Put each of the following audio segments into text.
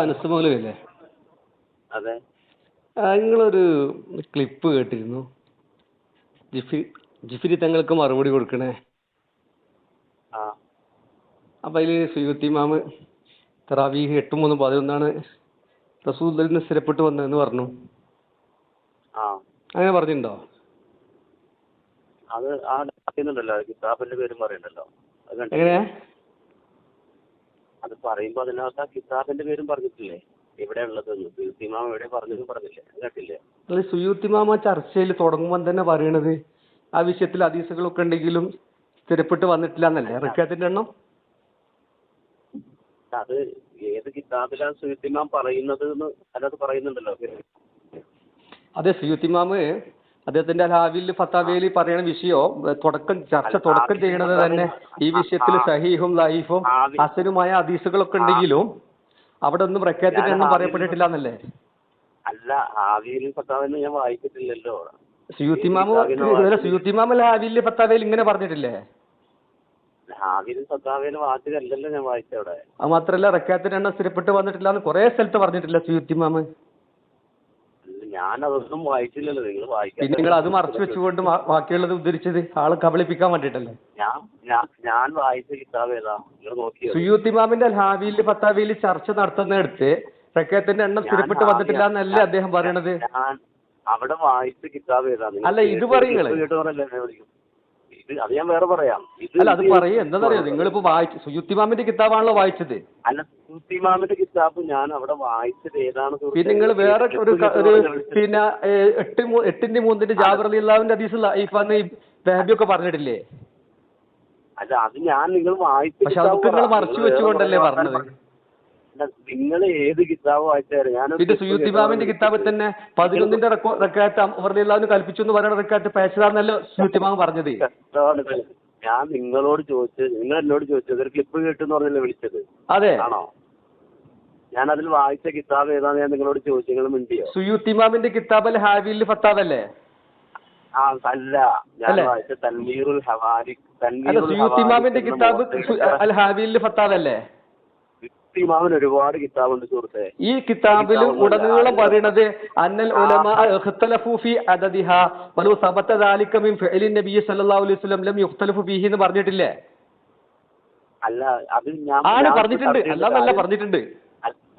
അനസ് മൗലവിയല്ലേ? അതെ. നിങ്ങളൊരു ക്ലിപ്പ് കേട്ടിരുന്നു, ജിഫിരി തങ്ങൾക്ക് മറുപടി കൊടുക്കണേ. ആ അപ്പം അതിൽ സുയൂത്തി ഇമാം തറാവീഹ് 8-3-11 റസൂലുള്ളാഹിൽ നിന്ന് സ്ഥിരപ്പെട്ട് വന്നതെന്ന് പറഞ്ഞു. ആ അങ്ങനെ പറഞ്ഞിട്ടുണ്ടോ? അത് പറയുന്നുണ്ടല്ലോ, കിതാബിന്റെ പേരും പറയണ്ടല്ലോ. അത് എങ്ങനെ? അത് പറയുമ്പോ അതിനകത്ത് ആ കിതാബിന്റെ പേരും പറഞ്ഞിട്ടില്ലേ എവിടെ ഉള്ളതെന്ന്? സുയൂത്തിമാം എവിടെ പറഞ്ഞെന്ന് പറഞ്ഞില്ലേ? അത് കേട്ടില്ലേ? അല്ല, സുയൂത്തി ഇമാം ആ ചർച്ചയിൽ തുടങ്ങുമ്പോൾ തന്നെ പറയണത് ആ വിഷയത്തിൽ ഹദീസുകളൊക്കെ ഉണ്ടെങ്കിലും സ്ഥിരപ്പെട്ട് വന്നിട്ടില്ല എന്നല്ലേ റിക്കാത്തിന്റെ എണ്ണം? അത് ഏത് കിതാബിലാണ് സുയൂത്തിമാം പറയുന്നത് എന്ന് അതിനകത്ത് പറയുന്നുണ്ടല്ലോ. അതെ, സുയൂത്തി ഇമാം അദ്ദേഹത്തിന്റെ ഹാവിൽ ഫത്താവയിൽ പറയുന്ന വിഷയം തുടക്കം ചെയ്യണത് തന്നെ ഈ വിഷയത്തിൽ സഹീഹും ലൈഫും ഹസനുമായ ഹദീസുകളൊക്കെ ഉണ്ടെങ്കിലും അവിടെ ഒന്നും പ്രഖ്യാത്തിന്റെ എണ്ണം പറയപ്പെട്ടിട്ടില്ല എന്നല്ലേ? അല്ല, ഹാവിയിലും ഫത്താവയിലും ഞാൻ വായിച്ചിട്ടില്ലല്ലോ. സുയൂത്തി ഇമാം ഹാവിൽ ഫത്താവയിൽ ഇങ്ങനെ പറഞ്ഞിട്ടില്ലേ? ഹാവിയിലും ഫത്താവയിലും വാചകമല്ലല്ലോ ഞാൻ വായിച്ചവിടെ. അത് മാത്രല്ല റക്കാത്തിന്റെ എണ്ണം സ്ഥിരപ്പെട്ട് വന്നിട്ടില്ല എന്ന് കുറെ സ്ഥലത്ത് പറഞ്ഞിട്ടില്ല സുയൂത്തി ഇമാം. ഞാൻ അതൊന്നും വായിച്ചില്ലല്ലോ. നിങ്ങൾ വായിക്കാൻ പിന്നെ നിങ്ങൾ അത് മറച്ചു വെച്ചുകൊണ്ട് ബാക്കിയുള്ളത് ഉദ്ധരിച്ചത് ആളെ കബളിപ്പിക്കാൻ വേണ്ടിട്ടല്ലേ? ഞാൻ വായിച്ച കിതാബ് ഏതാ നിങ്ങൾ നോക്കിയോ? സുയൂത്തി ഇമാമിന്റെ ഹാവിയിൽ ഫത്താവയിൽ ചർച്ച നടത്തുന്നിടത്ത് റക്കാത്തിന്റെ എണ്ണം സ്ഥിരപ്പെട്ട് വന്നിട്ടില്ല എന്നല്ലേ അദ്ദേഹം പറയണത്? അവിടെ വായിച്ച കിതാബ് ഏതാ? അല്ല, ഇത് പറയുന്നത് അത് ഞാൻ വേറെ പറയാം. അല്ല, അത് പറയും. എന്താണെന്നറിയോ, നിങ്ങളിപ്പോ വായിച്ചു സുയൂത്തി ഇമാമിന്റെ കിതാബാണല്ലോ വായിച്ചത്. അല്ല, സുയൂത്തി ഇമാമിന്റെ കിതാബ് ഞാൻ അവിടെ വായിച്ചത് ഏതാണ്? പിന്നെ നിങ്ങൾ വേറെ ഒരു പിന്നെ 8-3 ജാബിർ റളിയല്ലാഹുവിന്റെ ഹദീസ് ലൈഫാന്ന് വഹബിയൊക്കെ പറഞ്ഞിട്ടില്ലേ? അല്ല, അത് ഞാൻ നിങ്ങൾ വായിച്ച, പക്ഷെ അതൊക്കെ നിങ്ങൾ മറച്ചു വെച്ചുകൊണ്ടല്ലേ പറഞ്ഞത്? നിങ്ങൾ ഏത് കിതാബ് വായിച്ചാലും ഞാൻ ഇത് സുയൂത്തി ഇമാമിന്റെ കിതാബിൽ തന്നെ 11 റക്അത്ത് റളിയല്ലാഹു കൽപ്പിച്ചു എന്ന് പറയുന്ന റക്അത്ത് പേശതാന്നല്ലോ സുയൂത്തി ഇമാം പറഞ്ഞത്. ഞാൻ നിങ്ങളോട് ചോദിച്ചത്, നിങ്ങൾ എന്നോട് ചോദിച്ചത് ഒരു ക്ലിപ്പ് കേട്ടെന്ന് പറഞ്ഞല്ലേ വിളിച്ചത്? അതെ ആണോ? ഞാൻ അതിൽ വായിച്ച കിതാബ് ഏതാന്ന് ഞാൻ നിങ്ങളോട് ചോദിച്ചു, നിങ്ങൾ മിണ്ടിയോ? സുയൂത്തി ഇമാമിന്റെ കിതാബ് ഹാവിൽ ഫത്താവല്ലേ? അല്ല, ഞാൻ വായിച്ച തൻവീറുൽ ഹവാരിക്. സുയൂത്തി ഇമാമിന്റെ കിതാബ് അൽ ഹാവിൽ ഫത്താവല്ലേ? ഇമാമിന് ഒരുപാട് കിതാബുണ്ട് സുഹൃത്തെ. ഈ കിതാബിൽ ഉടനീളം പറയുന്നത് അന്നൽ ഉലമാ ഇഖ്തലഫു ഫീ അദദിഹാ വലു സബത ദാലിക മിൻ ഫിഅലി നബി സല്ലല്ലാഹു അലൈഹി വസല്ലം ലം യുഖ്തലഫു ഫീഹി എന്ന് പറഞ്ഞിട്ടില്ലേ? അല്ല, അത് ഞാൻ പറഞ്ഞിട്ടുണ്ട്. അല്ലാന്നല്ല പറഞ്ഞിട്ടുണ്ട്.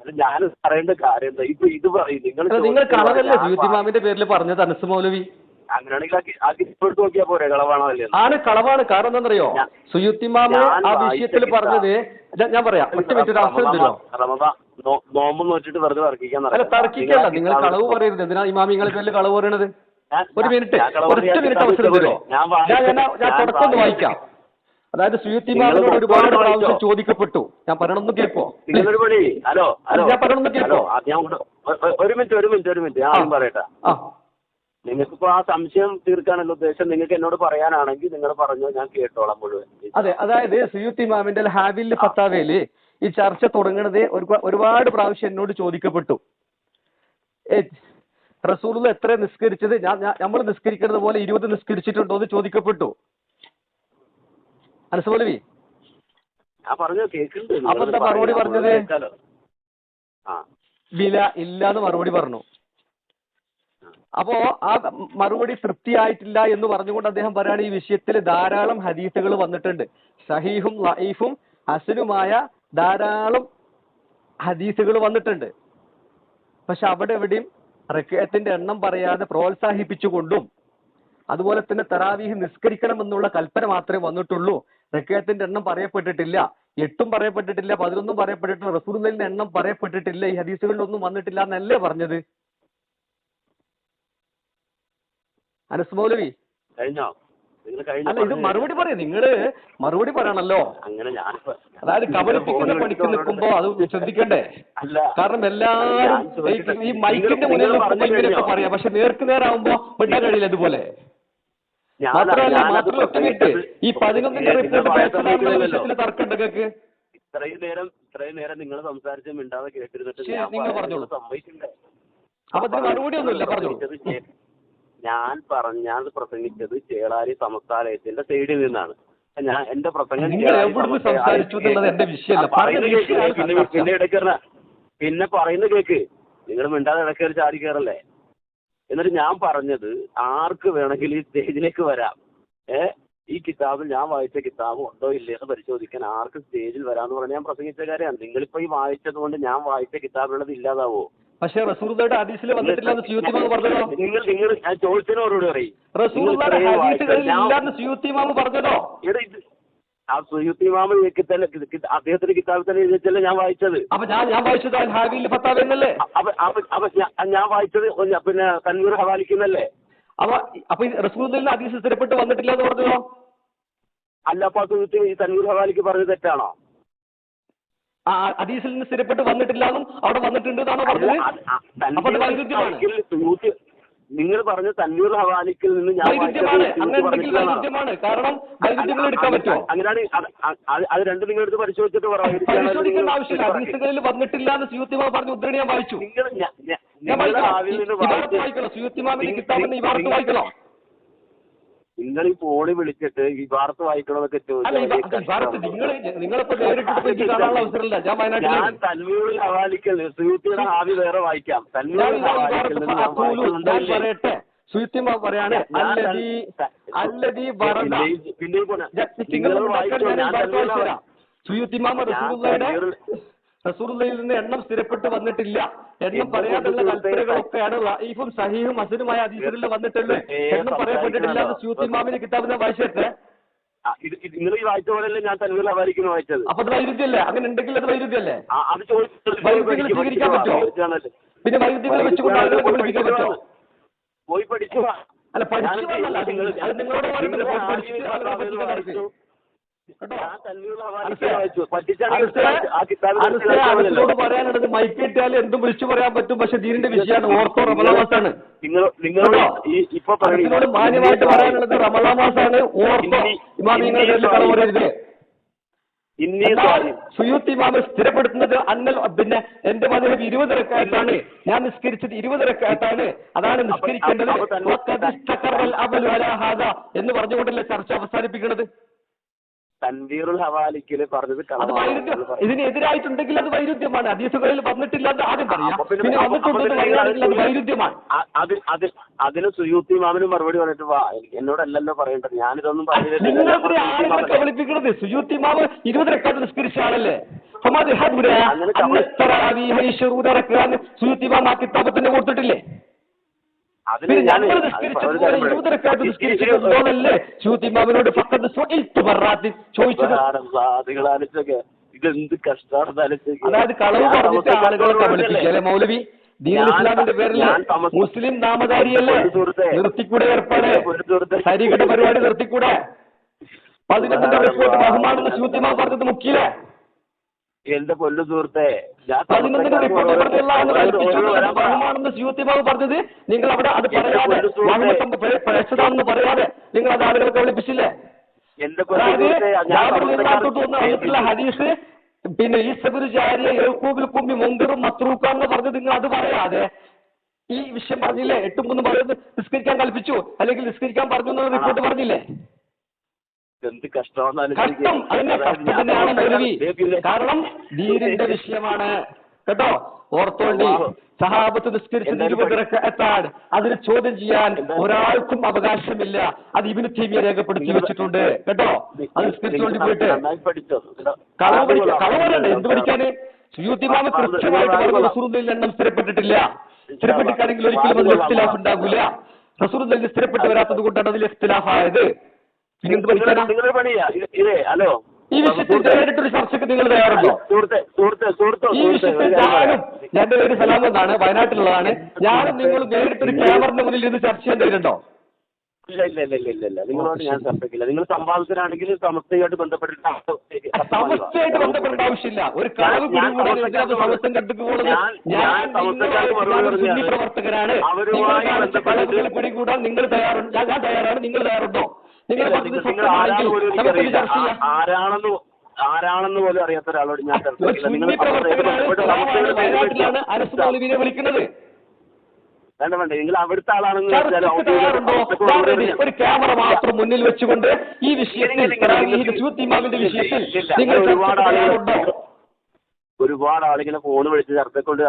അത് ഞാൻ പറയേണ്ട കാര്യം എന്താ? ഇപ്പൊ ഇത് പറയും നിങ്ങൾ കളവല്ലേ സുയൂത്തി ഇമാമിന്റെ പേരിൽ പറഞ്ഞത് അനസ് മൗലവി? അങ്ങനെയാണെങ്കിൽ നോക്കിയാ പോരെ കളവാണോ അല്ലേ? ആണ്, കളവാണ്. കാരണം എന്താണെന്നറിയോ, സുയൂത്തി ഇമാം ആ വിഷയത്തിൽ പറഞ്ഞത് ഞാൻ പറയാം. ഒറ്റ മിനിറ്റ് ഒരു അവസരം തരുമോ? നോമ്പ് നോറ്റിട്ട് വെറുതെ തർക്കിക്കാൻ. അല്ല, തർക്കിക്കല്ല, നിങ്ങൾ കളവ് പറയരുത്. എന്തിനാ ഇമാമിങ്ങളെ പേരിൽ കളവ് പറയണത്? ഒരു മിനിറ്റ്, ഒറ്റ മിനിറ്റ് അവസരം തരുമോ? ഞാൻ തുടക്കം വായിക്കാം. അതായത് സുയൂത്തി ഇമാമിനോട് ഒരുപാട് പ്രാവശ്യം ചോദിക്കപ്പെട്ടു. ഞാൻ പറയണമെന്ന് കേൾക്കോ? ഹലോ, ഞാൻ പറയണമെന്ന് കേൾക്കോ? ഒരു മിനിറ്റ് ഞാൻ പറയട്ടെ. നിങ്ങൾക്കിപ്പോ ആ സംശയം തീർക്കാനുള്ള ഉദ്ദേശം നിങ്ങൾക്ക് എന്നോട് പറയാനാണെങ്കിൽ നിങ്ങൾ പറഞ്ഞു, ഞാൻ കേട്ടോളാം മുഴുവൻ. അതെ, അതായത് സുയൂത്തി ഇമാമിന്റെ ഹാബിൽ ഫത്താവയില് ഈ ചർച്ച തുടങ്ങുന്നത് ഒരുപാട് പ്രാവശ്യം എന്നോട് ചോദിക്കപ്പെട്ടു. റസൂലുള്ളാഹി എത്ര നിസ്കരിച്ചത്, നമ്മൾ നിസ്കരിക്കുന്നത് പോലെ 20 നിസ്കരിച്ചിട്ടുണ്ടോ എന്ന് ചോദിക്കപ്പെട്ടു. അനസ് മൗലവി, അപ്പൊ എന്താ മറുപടി പറഞ്ഞത്? വില ഇല്ലാന്ന് മറുപടി പറഞ്ഞു. അപ്പോ ആ മറുപടി തൃപ്തിയായിട്ടില്ല എന്ന് പറഞ്ഞുകൊണ്ട് അദ്ദേഹം പറയാണ്, ഈ വിഷയത്തിൽ ധാരാളം ഹദീസുകൾ വന്നിട്ടുണ്ട്, സഹീഹും ലഈഫും ഹസനുമായ ധാരാളം ഹദീസുകൾ വന്നിട്ടുണ്ട്. പക്ഷെ അവിടെ എവിടെയും റക്അത്തിന്റെ എണ്ണം പറയാതെ പ്രോത്സാഹിപ്പിച്ചുകൊണ്ടും അതുപോലെ തന്നെ തറാവീഹ് നിസ്കരിക്കണം എന്നുള്ള കൽപ്പന മാത്രമേ വന്നിട്ടുള്ളൂ. റക്അത്തിന്റെ എണ്ണം പറയപ്പെട്ടിട്ടില്ല, 8 പറയപ്പെട്ടിട്ടില്ല, 11 പറയപ്പെട്ടിട്ടില്ല, റസൂലുള്ളാഹിന്റെ എണ്ണം പറയപ്പെട്ടിട്ടില്ല. ഈ ഹദീസുകളിലൊന്നും വന്നിട്ടില്ല എന്നല്ലേ പറഞ്ഞത് അനസ് മൗലവി? അല്ല, ഇത് മറുപടി പറയും. നിങ്ങള് മറുപടി പറയണല്ലോ. അതായത് കബളിപ്പിക്കുന്ന പണിക്ക് നിൽക്കുമ്പോ അത് ശ്രദ്ധിക്കണ്ടേ? കാരണം എല്ലാരും ഈ മൈക്കിന്റെ മുന്നിൽ നിൽക്കുമ്പോ ഇങ്ങനെയൊക്കെ പറയാം, പക്ഷെ നേർക്ക് നേരാവുമ്പോ വിട്ടാൻ കഴിയില്ല. ഇതുപോലെ മാത്രമല്ല ഒറ്റ മിനിറ്റ്, ഈ 11ന്റെ റിപ്പോർട്ട് തർക്കമുണ്ട് കേക്ക്. ഇത്രയും നേരം നിങ്ങൾ സംസാരിച്ച് മിണ്ടാതെ കേട്ടിരുന്നിട്ട് നിങ്ങൾ പറഞ്ഞോളൂ. അപ്പൊ അതിന് മറുപടി ഒന്നുമില്ല, പറഞ്ഞോളൂ. ഞാൻ പ്രസംഗിച്ചത് ചേളാരി സമസ്താലയത്തിന്റെ സൈഡിൽ നിന്നാണ്. ഞാൻ എന്റെ പ്രസംഗം സംസാരിച്ചു എന്നുള്ളത് എന്റെ വിഷയമല്ല. പിന്നെ എടുക്കുന്ന പിന്നെ പറയുന്ന കേക്ക്, നിങ്ങൾ മിണ്ടാതെ ഇടയ്ക്ക് ചാടി കയറല്ലേ. എന്നിട്ട് ഞാൻ പറഞ്ഞത് ആർക്ക് വേണമെങ്കിലും ഈ സ്റ്റേജിലേക്ക് വരാം. ഈ കിതാബിൽ ഞാൻ വായിച്ച കിതാബ് ഉണ്ടോ ഇല്ലേ എന്ന് പരിശോധിക്കാൻ ആർക്ക് സ്റ്റേജിൽ വരാമെന്ന് പറഞ്ഞാൽ ഞാൻ പ്രസംഗിച്ച കാര്യമാണ്. നിങ്ങളിപ്പോ ഈ വായിച്ചത് കൊണ്ട് ഞാൻ വായിച്ച കിതാബുള്ളത് ഇല്ലാതാവോ? പക്ഷേ റസൂലുള്ളാഹിയുടെ ഹദീസിൽ വന്നിട്ടില്ല എന്ന് സുയൂത്തി ഇമാം പറഞ്ഞല്ലോ. നിങ്ങൾ ഞാൻ ചോദിച്ചതിനോട് പറയും. റസൂലുള്ളാഹിയുടെ ഹദീസുകളിൽ ഇല്ലാന്ന് സുയൂത്തി ഇമാം പറഞ്ഞല്ലോ. ആ സുയൂത്തി ഇമാം അദ്ദേഹത്തിന്റെ കിതാബിൽ തന്നെ എഴുതിച്ചല്ലേ ഞാൻ വായിച്ചത്. അപ്പൊ ഞാൻ വായിച്ചത് അൽ ഹാവിൽ ഫത്താവ എന്നല്ലേ? അപ്പൊ ഞാൻ വായിച്ചത് പിന്നെ തൻവീർ ഹവാലിക്കുന്നല്ലേ? അപ്പൊ റസൂലുള്ളാഹിയുടെ ഹദീസ് സ്ഥിരപ്പെട്ട് വന്നിട്ടില്ല എന്ന് പറഞ്ഞല്ലോ. അല്ല, അപ്പൊ സുയൂത്തി ഈ തൻവീർ ഹവാലിക്ക് പറഞ്ഞത് തെറ്റാണോ? ആ ഹദീസിൽ നിന്ന് സ്ഥിരപ്പെട്ട് വന്നിട്ടില്ലാന്നും അവിടെ വന്നിട്ടുണ്ട് എന്നാണോ പറഞ്ഞത്? നിങ്ങൾ പറഞ്ഞ തൻവീർ ഹവാലിക്കിൽ നിന്ന് ഞാൻ വൈരുദ്ധ്യമാണ്. കാരണം വൈരുദ്ധ്യങ്ങൾ എടുക്കാൻ പറ്റുമോ? അങ്ങനെയാണ് അത് രണ്ടും നിങ്ങൾ എടുത്ത് പരിശോധിച്ചിട്ട് പരിശോധിക്കേണ്ട ആവശ്യമില്ല. ഹദീസുകളിൽ വന്നിട്ടില്ല എന്ന് സുയൂത്തിമാ പറഞ്ഞ ഉദ്ധരണി ഞാൻ വായിച്ചു. വായിക്കണം സുയൂത്തിമാമിന്റെ കിതാബിന്റെ ഈ വാർത്ത വായിക്കണം. നിങ്ങൾ ഈ ഫോണിൽ വിളിച്ചിട്ട് ഈ വാർത്ത വായിക്കണമെന്നൊക്കെ ഞാൻ തൻവീറുൽ ഹവാലിക്കൽ സുയൂത്തിയുടെ ഹാവി വേറെ വായിക്കാം. തൻവീറുൽ ഹവാലിക്കൽ പറയട്ടെ. സുയൂത്തിമാ പറയാണ് സുയൂത്തിമാമ റസൂലുള്ളാഹിയിൽ നിന്ന് എണ്ണം സ്ഥിരപ്പെട്ട് വന്നിട്ടില്ല. എണ്ണം പറയാനുള്ള കൽപ്പനകളൊക്കെയാണ് ലഈഫും സഹീഹും ഹസനുമായ ഹദീസുകളിൽ വന്നിട്ടുണ്ട്. എണ്ണം പറയപ്പെട്ടിട്ടില്ല എന്ന് സുയൂത്തി ഇമാമിന്റെ കിതാബിനെ വായിച്ചിട്ട് നിങ്ങൾ ഈ വായിച്ച പോലെയല്ലേ ഞാൻ തൻവീർ ഹവാലിക്കിന് വായിച്ചത്. അപ്പൊ അത് വൈരുദ്ധ്യല്ലേ? അങ്ങനെ ഉണ്ടെങ്കിൽ അത് വൈരുദ്ധ്യല്ലേ? അത് വൈരുദ്ധ്യങ്ങൾ സ്വീകരിക്കാൻ പറ്റുമോ? പിന്നെ വൈരുദ്ധ്യങ്ങൾ വെച്ചുകൊണ്ട് ആളുകളെ പഠിപ്പിക്കാൻ പറ്റുമോ? പോയി പഠിച്ചു. അല്ല പഠിച്ചു നിങ്ങളോട് പറയാനുള്ളത് മൈക്ക് കിട്ടിയാൽ എന്തും വിളിച്ചു പറയാൻ പറ്റും. പക്ഷെ ദീനിന്റെ വിഷയമാണ്. ഓർത്തോ റമളാൻ മാസാണ്. നിങ്ങളോട് മാന്യമായിട്ട് പറയാനുള്ളത് റമളാൻ മാസാണ്. ഓർത്തോ ഇമാമിങ്ങളുടെ പറയരുത്. സുയൂത്തി ഇമാമ് സ്ഥിരപ്പെടുത്തുന്നത് പിന്നെ എന്റെ മദ്ഹബ് 20 റക്അത്താണ്. ഞാൻ നിസ്കരിച്ചത് 20 റക്അത്താണ്. അതാണ് നിസ്കരിക്കേണ്ടത് എന്ന് പറഞ്ഞുകൊണ്ടല്ലേ ചർച്ച അവസാനിപ്പിക്കുന്നത്. തൻവീറുൽ ഹവാലിക്കില് പറഞ്ഞത് ഇതിനെതിരായിട്ടുണ്ടെങ്കിൽ അത് വൈരുദ്ധ്യമാണ്. ഹദീസുകളിൽ വന്നിട്ടില്ലാന്ന് ആദ്യം പറയാം. പിന്നെ വന്നിട്ടുണ്ടെങ്കിൽ വൈരുദ്ധ്യമാണ്. അതിന് സുയൂത്തി ഇമാമിന് മറുപടി പറഞ്ഞിട്ട് വാ, എന്നോടല്ലല്ലോ പറയേണ്ടത്. ഞാനിതൊന്നും വിളിപ്പിക്കുന്നത്. സുയൂത്തി ഇമാമ് 20 റക്അത്ത് നിസ്കരിച്ച ആളല്ലേ? സുയൂത്തി ഇമാം ആ കിതാബ് തന്നെ കൊടുത്തിട്ടില്ലേ? ഇതെന്ത് കഷ്ടമാണ്. അതായത് കളവ് പറഞ്ഞിട്ട് ആളുകളെ കബളിപ്പിക്കല്ലേ മൗലവി? ദീനുൽ ഇസ്ലാമിന്റെ പേരിൽ മുസ്ലിം നാമധാരിയല്ലേ? നിർത്തിക്കൂടെ ഏർപ്പാട്? ശരീരയുടെ പരിപാടി നിർത്തിക്കൂടെ? 11 റിപ്പോർട്ട് ബഹുമാനെന്ന് സുയൂത്തിമാ പറഞ്ഞത് മുക്കിയില്ലേ? എന്റെ പൊന്നു സുഹൃത്തെ, 11 റിപ്പോർട്ട് ബഹുമാനെന്ന് സുയൂത്തിമാവ് പറഞ്ഞത് നിങ്ങൾ അവിടെ അത് പറയാതെ പ്രേക്ഷതാണെന്ന് പറയാതെ നിങ്ങൾ അത് ആളുകളെ കബളിപ്പിച്ചില്ലേ? ഹദീസ് പിന്നെ ഈ സബുൽ ജാരിയ യഹൂബിൽ കുമ്മി മുങ്കറും മത്രൂക്കാന്ന് പറഞ്ഞത് നിങ്ങൾ അത് പറയാതെ ഈ വിഷയം പറഞ്ഞില്ലേ? 8-3 പറയുന്നത് നിസ്കരിക്കാൻ കൽപ്പിച്ചു അല്ലെങ്കിൽ നിസ്കരിക്കാൻ പറഞ്ഞു എന്നുള്ള റിപ്പോർട്ട് പറഞ്ഞില്ലേ? എന്ത് കഷ്ടമാണ്. കാരണം ദീനിന്റെ വിഷയമാണ് കേട്ടോ. ഓർത്തോണ്ടി സഹാബത്ത് നിസ്കരിച്ചത് 20 റക്അത്താണ്. അതിന് ചോദ്യം ചെയ്യാൻ ഒരാൾക്കും അവകാശമില്ല. അത് ഇബ്നു തൈമിയ്യ രേഖപ്പെടുത്തി വെച്ചിട്ടുണ്ട് കേട്ടോ. അത് നിസ്കരിച്ചുകൊണ്ട് പോയിട്ട് കളവല്ലേ? എന്ത് പഠിക്കാന്? സുയൂത്തി ഇമാം കൃത്യമായിട്ട് റസൂലുള്ളാഹിയിൽ എണ്ണം സ്ഥിരപ്പെട്ടിട്ടില്ല. സ്ഥിരപ്പെട്ടിട്ടാണെങ്കിൽ ഒരിക്കലും അതിൽ ഇഖ്തിലാഫ് ഉണ്ടാകൂല. റസൂലുള്ളാഹിയിൽ സ്ഥിരപ്പെട്ട് വരാത്തത് കൊണ്ടാണ് അതിൽ ഇഖ്തിലാഫ് ആയത്. പിന്നെന്ത് പഠിക്കാനാ? ഹലോ, ഈ വിഷയത്തിൽ നേരിട്ടൊരു ചർച്ചയ്ക്ക് നിങ്ങൾ തയ്യാറുണ്ടോ? ഈ വിഷയത്തിൽ എന്റെ പേര് സലാം എന്നാണ്, വയനാട്ടിലുള്ളതാണ്. ഞാനും നിങ്ങൾ നേരിട്ടൊരു ക്യാമറയുടെ മുന്നിൽ ഇരുന്ന് ചർച്ച ചെയ്യാൻ തരുന്നുണ്ടോ? ഇല്ല. നിങ്ങളോട് ഞാൻ ചർച്ചയ്ക്കില്ല. നിങ്ങൾ സംവാദത്തിനാണെങ്കിൽ സമസ്തയായിട്ട് ബന്ധപ്പെട്ടിട്ട് ആവശ്യമില്ല. ഒരു കളവ് സമസ്തം കെട്ടിക്ക് പോകുന്നത് പ്രവർത്തകരാണ്. പിടികൂടാൻ നിങ്ങൾ തയ്യാറുണ്ട്? ഞാൻ തയ്യാറാണ്. നിങ്ങൾ തയ്യാറുണ്ടോ? ആരാണെന്ന് പോലും അറിയാത്ത ഒരാളോട് ഞാൻ വിളിക്കുന്നത്. വേണ്ട, നിങ്ങൾ അവിടുത്തെ ആളാണെന്ന് ഒരു ക്യാമറ മാത്രം മുന്നിൽ വെച്ചുകൊണ്ട് ഈ വിഷയത്തിൽ വിഷയത്തിൽ നിങ്ങൾ ഒരുപാട് ആളുകളുണ്ടോ? ഒരുപാട് ആളിങ്ങനെ ഫോൺ വിളിച്ച് ചർച്ചക്കൊണ്ട്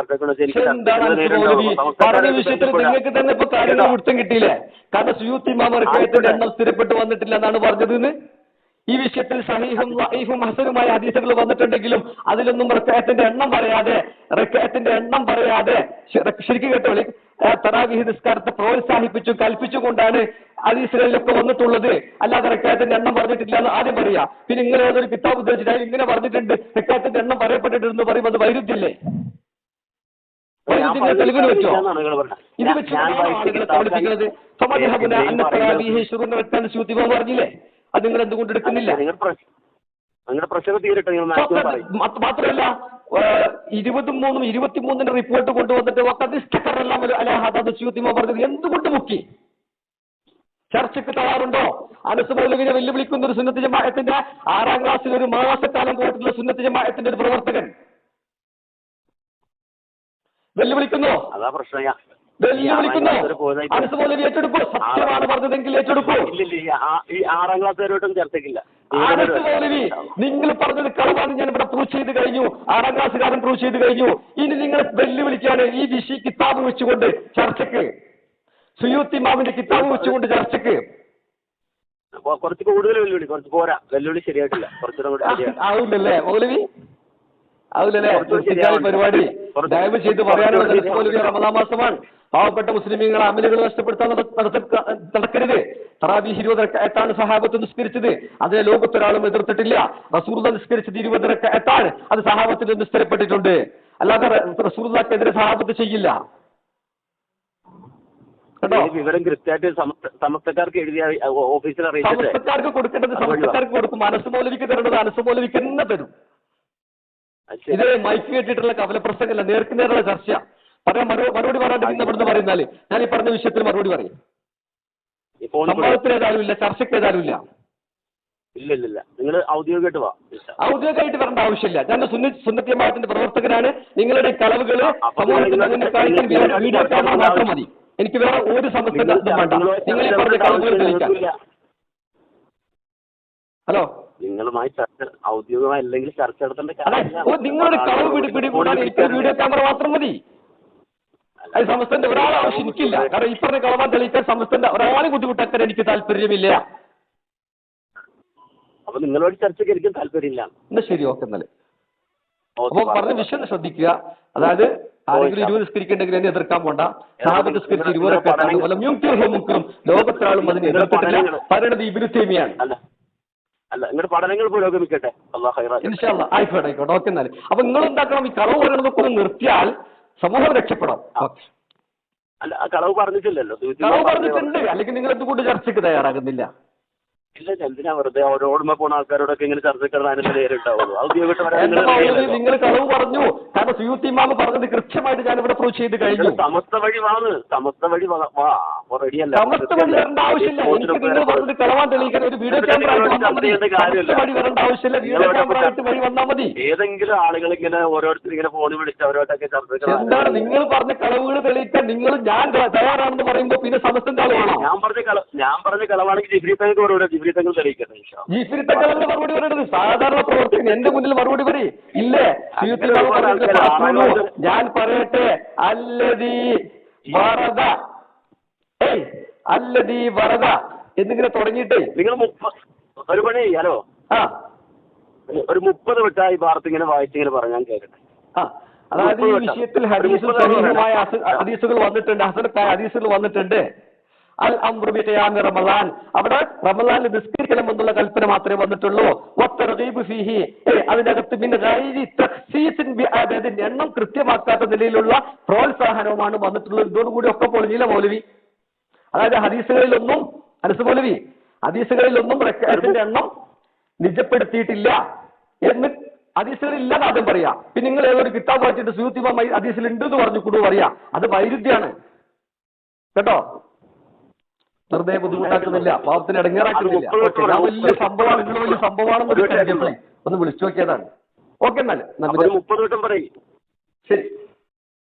പറഞ്ഞ വിഷയത്തിൽ നിങ്ങൾക്ക് തന്നെ ഇപ്പൊ കാര്യങ്ങൾ പിടുത്തം കിട്ടിയില്ലേ? കാരണം സുയൂത്തി ഇമാമത്തിന്റെ എണ്ണം സ്ഥിരപ്പെട്ട് വന്നിട്ടില്ല എന്നാണ് പറഞ്ഞത്. ഈ വിഷയത്തിൽ സഹീഹും വഈഫും ഹസനുമായ ഹദീസുകൾ വന്നിട്ടുണ്ടെങ്കിലും അതിലൊന്നും റക്അത്തിന്റെ എണ്ണം പറയാതെ ശരിക്ക് കേട്ടോളി, തറാവീഹ് നിസ്കാരത്തെ പ്രോത്സാഹിപ്പിച്ചു കൽപ്പിച്ചുകൊണ്ടാണ് ഹദീസുകളിലൊക്കെ വന്നിട്ടുള്ളത്. അല്ലാതെ റക്അത്തിന്റെ എണ്ണം പറഞ്ഞിട്ടില്ല എന്ന് ആദ്യം പറയാ. പിന്നെ ഇങ്ങനെ ഏതൊരു കിതാബ് ഉദ്ദേശിച്ചാൽ ഇങ്ങനെ പറഞ്ഞിട്ടുണ്ട് റക്അത്തിന്റെ എണ്ണം പറയപ്പെട്ടിട്ടുണ്ടെന്ന് പറയുമ്പോൾ അത് വൈരുദ്ധ്യല്ലേ? വൈരുദ്ധ്യത്തിന്റെ തെളിവിന് പറ്റുമോ? ഇത് വെച്ചാണ് ആളുകളെ പഠിപ്പിക്കുന്നത്. പറഞ്ഞില്ലേ? അത് നിങ്ങൾ എന്തുകൊണ്ട് എടുക്കുന്നില്ല? മാത്രമല്ല 23 റിപ്പോർട്ട് കൊണ്ടുവന്നിട്ട് പറഞ്ഞത് എന്തുകൊണ്ട് മുക്കി? ചർച്ചയ്ക്ക് തയ്യാറുണ്ടോ? അനസ് മൗലവിനെ വെല്ലുവിളിക്കുന്ന ഒരു സുന്നത്ത് ജമാഅത്തിന്റെ 6ാം ക്ലാസ്സിൽ ഒരു മാസക്കാലം പോയിട്ടുള്ള സുന്നത്ത് ജമാഅത്തിന്റെ ഒരു പ്രവർത്തകൻ വെല്ലുവിളിക്കുന്നു. അനസ് മൗലവി ഏറ്റെടുക്കൂ. സത്യമാണ് പറഞ്ഞതെങ്കിൽ ഏറ്റെടുക്കൂ. ഈ 6ാം ക്ലാസ് വരെയോട്ടും ചർച്ചയ്ക്കില്ല. അനസ് മൗലവി നിങ്ങൾ പറഞ്ഞത് കളവാണ്. ഞാൻ ഇവിടെ പ്രൂവ് ചെയ്ത് കഴിഞ്ഞു. 6ാം ക്ലാസ്സുകാരൻ പ്രൂവ് ചെയ്ത് കഴിഞ്ഞു. ഇനി നിങ്ങൾ വെല്ലുവിളിക്കാണ് ഈ വിഷി കിതാബ് വെച്ചുകൊണ്ട് ചർച്ചയ്ക്ക്, സുയൂത്തി ഇമാമിന്റെ കിതാബ് വെച്ചുകൊണ്ട് ചർച്ചയ്ക്ക്. കുറച്ച് കൂടുതൽ വെല്ലുവിളി, കുറച്ച് പോരാ. വെല്ലുവിളി ശരിയായിട്ടില്ല. ആവില്ലല്ലേ മൗലവി? ആവില്ലല്ലേ? പരിപാടി ദയവ് ചെയ്ത് പറയാനുള്ളത് മൗലവി റമദാൻ മാസമാണ്. പാവപ്പെട്ട മുസ്ലിമീങ്ങളെ അമലുകൾ നഷ്ടപ്പെടുത്താൻ നടക്കരുത്. തറാവീഹ് 20 റക്അത്താണ് സഹാബത്ത് നിസ്കരിച്ചത്. അതിനെ ലോകത്തൊരാളും എതിർത്തിട്ടില്ല. റസൂലുള്ളാഹി നിസ്കരിച്ചത് 20 റക്അത്താണ്. അത് സഹാബത്തിന് നിസ്കരിപ്പെട്ടിട്ടുണ്ട്. അല്ലാതെ റസൂലുള്ളാഹിക്കെതിരെ സഹാബത്ത് ചെയ്യില്ല. വിവരം കൃത്യമായിട്ട് സമസ്തക്കാർക്ക് എഴുതിയ ഓഫീസിൽ സമസ്തക്കാർക്ക് കൊടുക്കേണ്ടത് സമസ്തക്കാർക്ക് കൊടുക്കും. അനസ് മൗലവിക്ക് തരേണ്ടത് അനസ് മൗലവിക്ക് തന്നെ തരും. ഇത് മൈക്ക് കേട്ടിട്ടുള്ള കവലപ്രസംഗമല്ല, നേർക്ക് നേരുള്ള ചർച്ച. പറയാൻ മറുപടി പറയാണ്ടിരിക്കുന്ന ഇവിടുന്ന് പറയുന്നാല് ഞാൻ ഈ പറഞ്ഞ വിഷയത്തിൽ മറുപടി പറയും. സംഭവത്തിന് ഏതായാലും ഇല്ല, ചർച്ചയ്ക്ക് ഏതായാലും ഇല്ല. ഇല്ല നിങ്ങൾ ഔദ്യോഗികമായിട്ട് വരേണ്ട ആവശ്യമില്ല. ഞാൻ സുന്നത്ത് ജമാഅത്തിന്റെ പ്രവർത്തകനാണ്. നിങ്ങളുടെ കളവുകള് സമൂഹത്തിന് മുന്നിൽ കാണിക്കാൻ വീഡിയോ ക്യാമറ മാത്രം മതി. എനിക്ക് വേറെ ഒരു സമസ്യയും വേണ്ട. നിങ്ങൾ ഈ പറഞ്ഞ കളവുകൾ തെളിയിക്കാൻ. ഹലോ, നിങ്ങളുമായി ചർച്ച ഔദ്യോഗികമായില്ലെങ്കിൽ ചർച്ച നടത്തേണ്ട നിങ്ങളുടെ കളവ് പിടികൂടാൻ എനിക്ക് വീഡിയോ ക്യാമറ മാത്രം മതി. അത് സമസ്തന്റെ ഒരാളെ ആവശ്യം എനിക്കില്ല. കാരണം ഈ പറഞ്ഞ കളവാൻ തെളിയിക്കാൻ സമസ്തന്റെ ഒരാളെ ബുദ്ധിമുട്ടാക്കാൻ എനിക്ക് താല്പര്യമില്ല. അപ്പൊ നിങ്ങളോട് ചർച്ചയ്ക്ക് എനിക്ക് താല്പര്യമില്ല. എന്നാ ശരി, ഓക്കെ. എന്നാല് അപ്പൊ പറഞ്ഞ വിഷയം ശ്രദ്ധിക്കുക. അതായത് ആരെങ്കിലും 20 നിസ്കരിക്കണ്ടെങ്കിൽ എന്നെ എതിർക്കാൻ പോണ്ട. സഹാബത്ത് നിസ്കരിച്ച് 20 റക്അത്താണ്. ലോകത്തൊരാളും അതിനെ എതിർത്തിട്ടില്ല. പറയുന്നത് ഇബ്നു തൈമിയാണ്. അല്ല, നിങ്ങളുടെ പഠനങ്ങൾ പുരോഗമിക്കട്ടെ. ഇൻഷാ അല്ലാഹ് ആയിക്കോട്ടെ. ഓക്കെ. എന്നാല് അപ്പൊ നിങ്ങൾ എന്താക്കണം? ഈ കളവ് പറയുന്നതൊക്കെ ഒന്ന് നിർത്തിയാൽ സമൂഹം രക്ഷപ്പെടാം. അല്ല, കളവ് പറഞ്ഞിട്ടില്ലല്ലോ. കളവ് പറഞ്ഞിട്ടുണ്ട്. അല്ലെങ്കിൽ നിങ്ങൾ എന്തുകൊണ്ട് ചർച്ചയ്ക്ക് തയ്യാറാകുന്നില്ല? ഇല്ല, എന്തിനാ വെറുതെ ഓടുമ്പോ പോണ ആൾക്കാരോടൊക്കെ ഇങ്ങനെ ചർച്ചയ്ക്ക് നേരിട്ടാവുള്ളൂ. നിങ്ങൾ കളവ് പറഞ്ഞു. കാരണം സുയൂത്തി ഇമാം പറഞ്ഞത് കൃത്യമായിട്ട് ഞാൻ ഇവിടെ പ്രൂവ് ചെയ്ത് കഴിഞ്ഞു. സമസ്ത വഴി റെഡിയല്ല. സമസ്ത വഴി വരേണ്ട ആവശ്യമില്ല. എനിക്ക് നിങ്ങൾ പറഞ്ഞത് കളവാൻ തെളിയിക്കാൻ ഒരു വീഡിയോ ക്യാമറ ആയിട്ട് വന്നാൽ മതി. വഴി വരേണ്ട ആവശ്യമില്ല. വീഡിയോ ക്യാമറ ആയിട്ട് വഴി വന്നാൽ മതി. ഏതെങ്കിലും ആളുകൾ ഇങ്ങനെ ഓരോരുത്തർ ഇങ്ങനെ ഫോണിൽ വിളിച്ച് അവരോടൊക്കെ ചർച്ച. എന്താണ് നിങ്ങൾ പറഞ്ഞ കളവുകൾ തെളിയിക്കാൻ നിങ്ങൾ ഞാൻ തയ്യാറാണെന്ന് പറയുമ്പോൾ പിന്നെ സമസ്തന്റെ ആളുകളാണോ? ഞാൻ പറഞ്ഞ കളവാണെങ്കിൽ ജിബ്രീ തങ്ങൾ തെളിയിക്കട്ടെ. ജിബ്രീ തങ്ങളെന്ന് മറുപടി പറയണത് സാധാരണ പ്രവർത്തകൻ എന്റെ മുന്നിൽ മറുപടി പറയും. ഇല്ലേ? ഞാൻ പറയട്ടെ. അല്ലദീ വറദ എന്നിങ്ങനെ തുടങ്ങിയിട്ടേ നിങ്ങൾ ഒരു പണി ചെയ്യാലോ. ഒരു 30 വിട്ടായി വാർത്ത ഇങ്ങനെ വായിച്ചിങ്ങനെ പറഞ്ഞാൽ കേൾക്കട്ടെ. അതായത് ഈ വിഷയത്തിൽ ഹദീസുമായ ഹദീസുകൾ വന്നിട്ടുണ്ട്, ഹസനത്തായ ഹദീസുകൾ വന്നിട്ടുണ്ട്. അൽ അംറു ബിഖിയാമി റമളാൻ, അവിടെ റമളാനിൽ നിസ്കരിക്കണം എന്നുള്ള കൽപ്പന മാത്രമേ വന്നിട്ടുള്ളൂ. വത്തർഗീബു ഫീഹി, അതിനകത്ത് പിന്നെ ഗൈരി തഖ്സീസിൻ ബിഅദദിൻ, എണ്ണം കൃത്യമാക്കാത്ത നിലയിലുള്ള പ്രോത്സാഹനവുമാണ് വന്നിട്ടുള്ളത്. ഇതോടുകൂടി ഒക്കെ പൊളിഞ്ഞില്ല മൗലവി. അതായത് ഹദീസുകളിലൊന്നും അനസ് മൗലവി ഹദീസുകളിലൊന്നും റക്അത്തിന്റെ എണ്ണം നിജപ്പെടുത്തിയിട്ടില്ല എന്ന് ഹദീസുകളിൽ ഇല്ലാതെ ആദ്യം പറയാം. പിന്നെ നിങ്ങൾ ഏതൊരു കിതാബ് വായിച്ചിട്ട് സുയൂത്തി ഇമാം ഹദീസിൽ ഉണ്ട് എന്ന് പറഞ്ഞു കൂടെ പറയാ. അത് വൈരുദ്ധ്യാണ് കേട്ടോ. വെറുതെ ബുദ്ധിമുട്ടാക്കുന്നില്ല, പാവത്തിന് ഇടങ്ങേറാക്കുന്നില്ല. ഞാൻ വലിയ സംഭവമാണ്, നിങ്ങൾ വലിയ സംഭവമാണെന്ന് ഒന്ന് വിളിച്ചു നോക്കിയതാണ്. ഓക്കെ. എന്നാൽ 30 വട്ടം പറയും. ശരി.